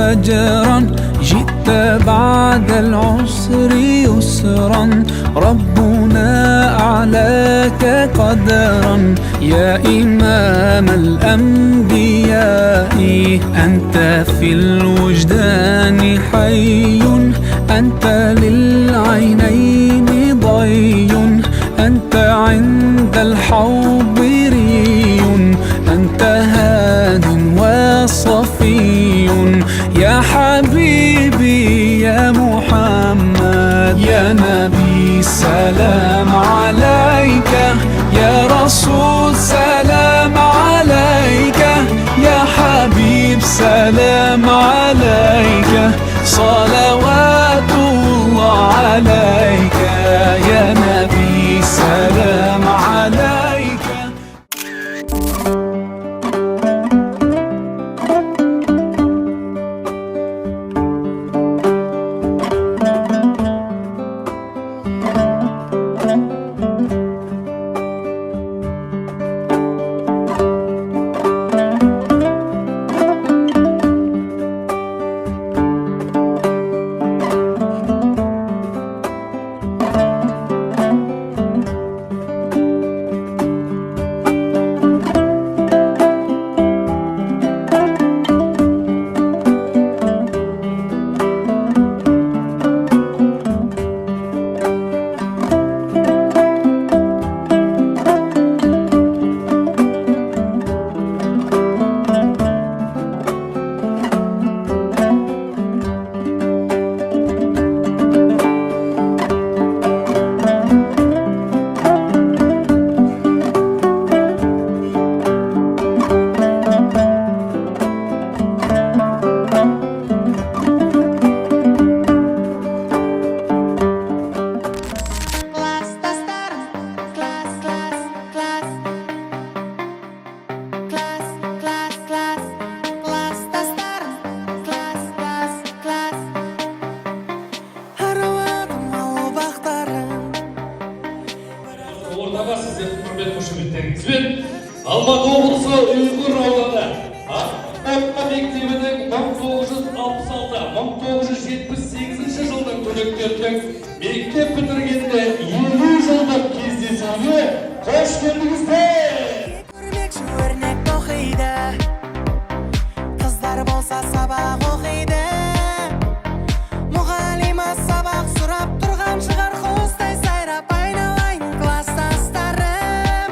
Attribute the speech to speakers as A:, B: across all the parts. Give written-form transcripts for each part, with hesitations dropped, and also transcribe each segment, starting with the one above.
A: فجرا جئت بعد العسر يسرا ربنا أعلاك قدرا يا إمام الأنبياء أنت في الوجدان حي أنت للعينين ضي أنت عند الحوض ري أنت هاد وصفي يا حبيبي يا محمد يا نبي سلام عليك يا رسول سلام عليك يا حبيب سلام عليك صلوات الله عليك يا نبي سلام عليك.
B: Алматы облысы Ұйғыр ауданы Ақпаққа мектебінің 1966-1978 жылдың түлектерінің мектеп бітіргенде 50 жылдық кездесуге қош келдіңіздер.
C: Көрмекші өрнек тоқиды, қыздар болса сабақ оқиды, мұғалима сабақ сұрап тұрған шығар қостай сайрап айналайын класстастарым.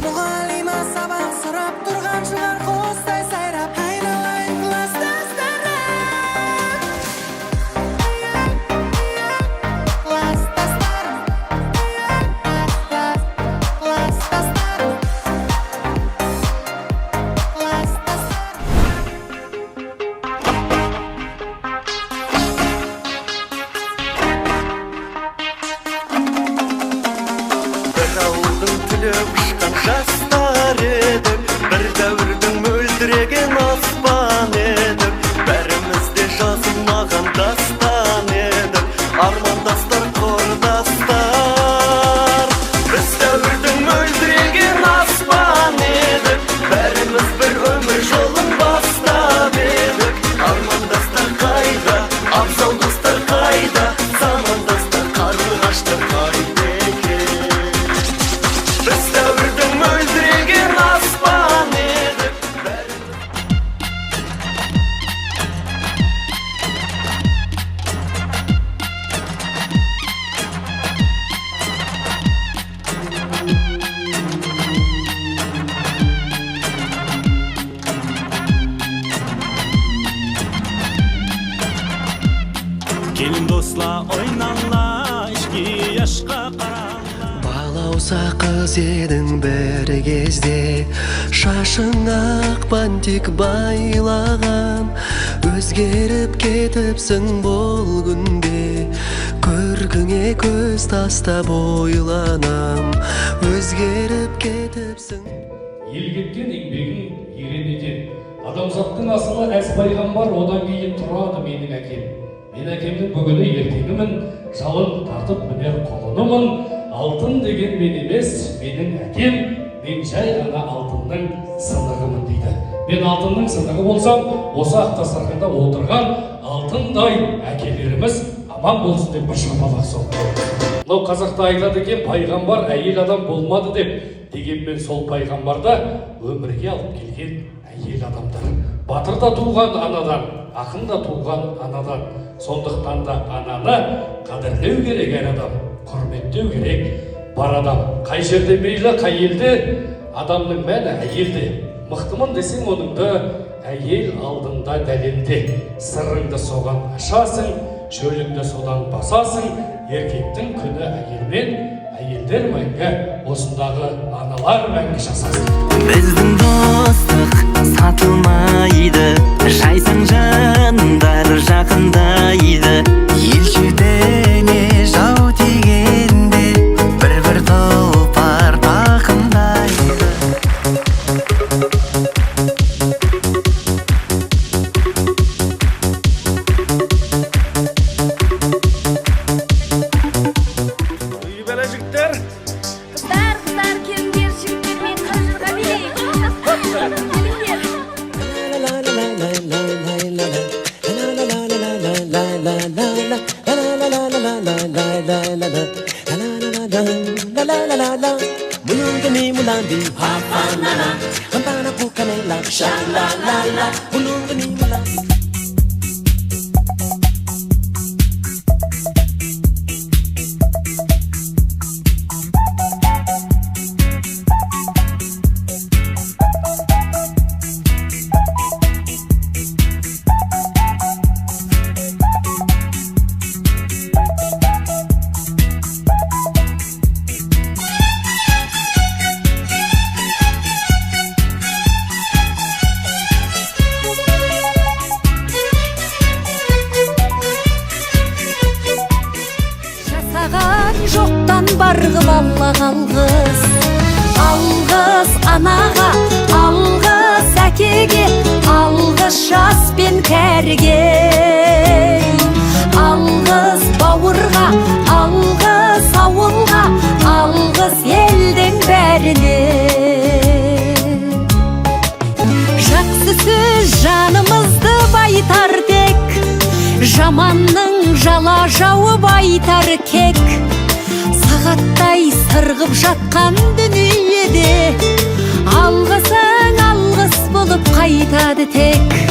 C: Мұғалима сабақ сұрап тұрған шығар қостай сайрап айналайын класстастарым. Класстастарым, класстастарым,
D: бір ауылдың түлеп ұшқан жастар едік, бір дәуірдің мөлдіреген аспан едік, бәріміз де жазылмаған дастан едік, армандастар құрдастар. Біз дәуірдің мөлдіреген аспан едік, бәріміз бір өмір жолын бастап едік, армандастар қайда, абзал достар қайда, замандастар қарлығаштар қайда екен. Біз дәуірдің мөлдіреген аспан едік.
E: Келін досла ойнанла, ішкі яшқа қаранла.
D: Балауса қыз едің бір кезде, шашың ақ бантик байлаған, өзгеріп кетіпсің бұл күнде, көркіңе көз тастап ойланам, өзгеріп кетіпсің.
B: Ел кеткен еңбегін ерен етен, адамзаттың асылы әз пайғамбар, одан кейін тұрады менің әкем. Мен әкемнің бүгіні ертеңімін, жалын тартып мінер құлынымын. Алтын деген мен емес, менің әкем, мен жай ғана алтынның сынығымын дейді. Мен алтынның сынығы болсам, осы ақ дастарханда отырған алтындай әкелеріміз аман болсын деп бір шапалақ соқты. Мынау қазақта айтады екен, пайғамбар әйел адам болмады деп. Дегенмен сол пайғамбарда өмірге алып келген әйел адамдар. Батыр да туған анадан, ақын да туған анадан. Сондықтан да ананы қадірлеу керек әр адам, құрметтеу керек бар адам. Қай жерде мейлі, қай елде адамның мәні әйелде. Мықтымын десең оныңды әйел алдында дәлелде. Сырыңды соған ашасың, шөліңді содан басасың. Еркектің күні әйелмен, әйелдер мәңгі, осындағы аналар мәңгі жасасын.
F: Біздің достық сатылмайды, жайсаң жандар жақындайды. Ел шетіне жау тигенде бір тұлпар тақымдайды.
G: Қыздар, келіңдер, жігіттермен қажырға билейік. Келіңдер.
D: Mulungani mulandi hapanana hampana kukanela shalalala mulungani mulandi.
G: Жоқтан барғып Аллах алғыс. Алғыс анаға, алғыс әкеге, алғыс жас пен кәріге. Алғыс бауырға, алғыс ауылға, алғыс елдің бәріне. Жақсы сөз жанымызды байтар тек, жаманның жала жауып айтар кек. Сағаттай сырғып жатқан дүниеде алғысың алғыс болып қайтады тек.